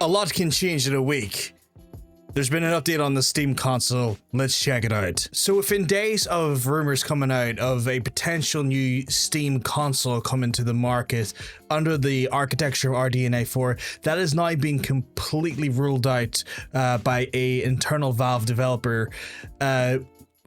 A lot can change in a week. There's been an update on the Steam console. Let's check it out. So within days of rumors coming out of a potential new Steam console coming to the market under the architecture of RDNA 4, that is now being completely ruled out by a internal Valve developer.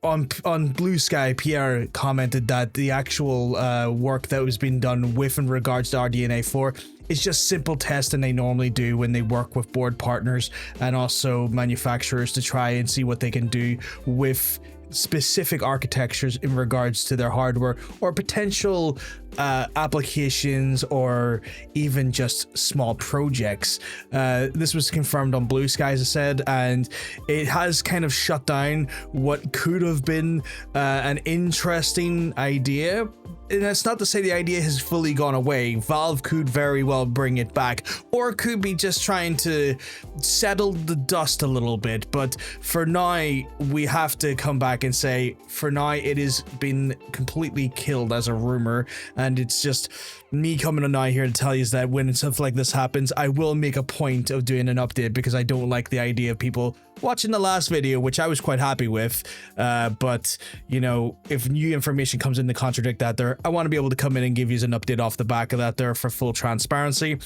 On Blue Sky, Pierre commented that the actual work that was being done with in regards to RDNA 4 is just simple testing they normally do when they work with board partners and also manufacturers to try and see what they can do with specific architectures in regards to their hardware or potential applications or even just small projects. This was confirmed on Blue Sky, as I said, and it has kind of shut down what could have been an interesting idea. And that's not to say the idea has fully gone away. Valve could very well bring it back, or could be just trying to settle the dust a little bit. But for now, we have to come back and say, for now, it has been completely killed as a rumor. And it's just me coming on now here to tell you is that when stuff like this happens, I will make a point of doing an update because I don't like the idea of people watching the last video, which I was quite happy with. But, you know, if new information comes in to contradict that there, I want to be able to come in and give you an update off the back of that there for full transparency.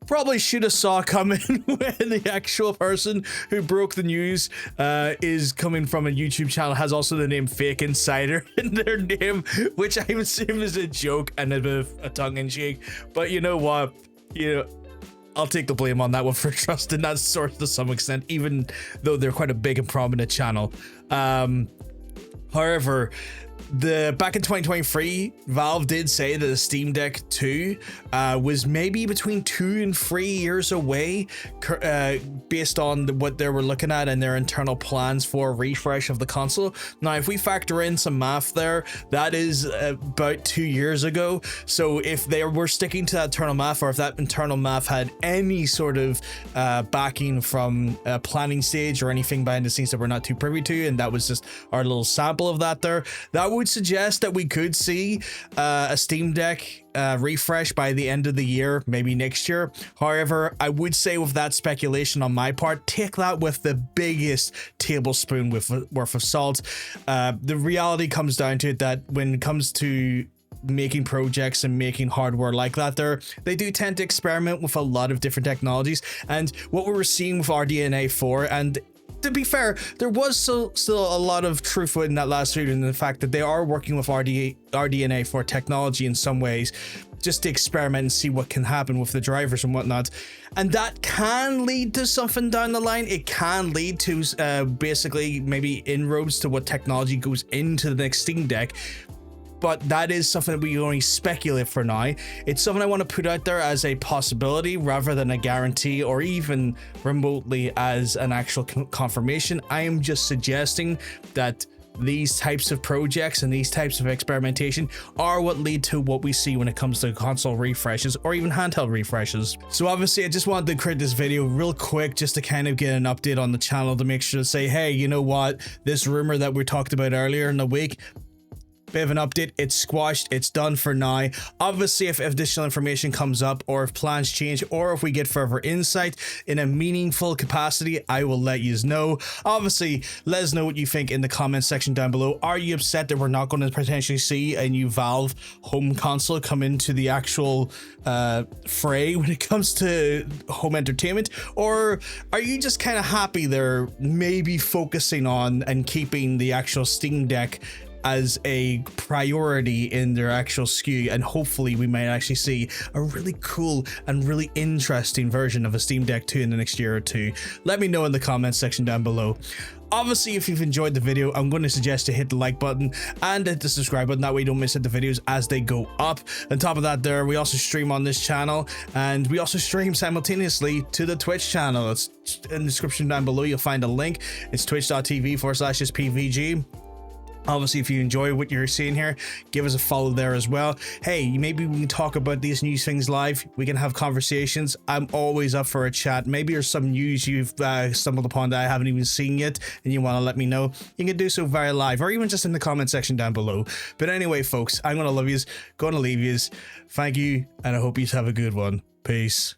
Probably should have saw coming when the actual person who broke the news is coming from a YouTube channel, has also the name Fake Insider in their name, which I assume is a joke and a bit of a tongue-in-cheek. But you know what? I'll take the blame on that one for trusting that source to some extent, even though they're quite a big and prominent channel. However, back in 2023, Valve did say that the Steam Deck 2 was maybe between 2 and 3 years away, based on what they were looking at and their internal plans for a refresh of the console. Now, if we factor in some math there, that is about 2 years ago. So if they were sticking to that internal math, or if that internal math had any sort of backing from a planning stage or anything behind the scenes that we're not too privy to, and that was just our little sample of that there, that would suggest that we could see a Steam Deck refresh by the end of the year, maybe next year. However, I would say with that speculation on my part, take that with the biggest tablespoon worth of salt. The reality comes down to it that when it comes to making projects and making hardware like that there, they do tend to experiment with a lot of different technologies. And what we were seeing with RDNA 4, and to be fair, there was still a lot of truth in that last video, in the fact that they are working with RDNA 4 technology in some ways, just to experiment and see what can happen with the drivers and whatnot. And that can lead to something down the line. It can lead to basically maybe inroads to what technology goes into the next Steam Deck. But that is something that we only speculate for now. It's something I want to put out there as a possibility rather than a guarantee, or even remotely as an actual confirmation. I am just suggesting that these types of projects and these types of experimentation are what lead to what we see when it comes to console refreshes or even handheld refreshes. So obviously I just wanted to create this video real quick just to kind of get an update on the channel, to make sure to say, hey, you know what, this rumor that we talked about earlier in the week, bit of an update, it's squashed, it's done for now. Obviously, if additional information comes up, or if plans change, or if we get further insight in a meaningful capacity, I will let you know. Obviously, let us know what you think in the comment section down below. Are you upset that we're not going to potentially see a new Valve home console come into the actual fray when it comes to home entertainment? Or are you just kind of happy they're maybe focusing on and keeping the actual Steam Deck as a priority in their actual SKU, and hopefully we might actually see a really cool and really interesting version of a Steam Deck 2 in the next year or two? Let me know in the comments section down below. Obviously, if you've enjoyed the video, I'm going to suggest to hit the like button and hit the subscribe button. That way you don't miss the videos as they go up. On top of that there, we also stream on this channel, and we also stream simultaneously to the Twitch channel. It's in the description down below. You'll find a link. It's twitch.tv/PVG. Obviously, if you enjoy what you're seeing here, give us a follow there as well. Hey, maybe we can talk about these new things live. We can have conversations. I'm always up for a chat. Maybe there's some news you've stumbled upon that I haven't even seen yet, and you want to let me know. You can do so via live, or even just in the comment section down below. But anyway, folks, I'm going to love yous, going to leave yous. Thank you, and I hope you have a good one. Peace.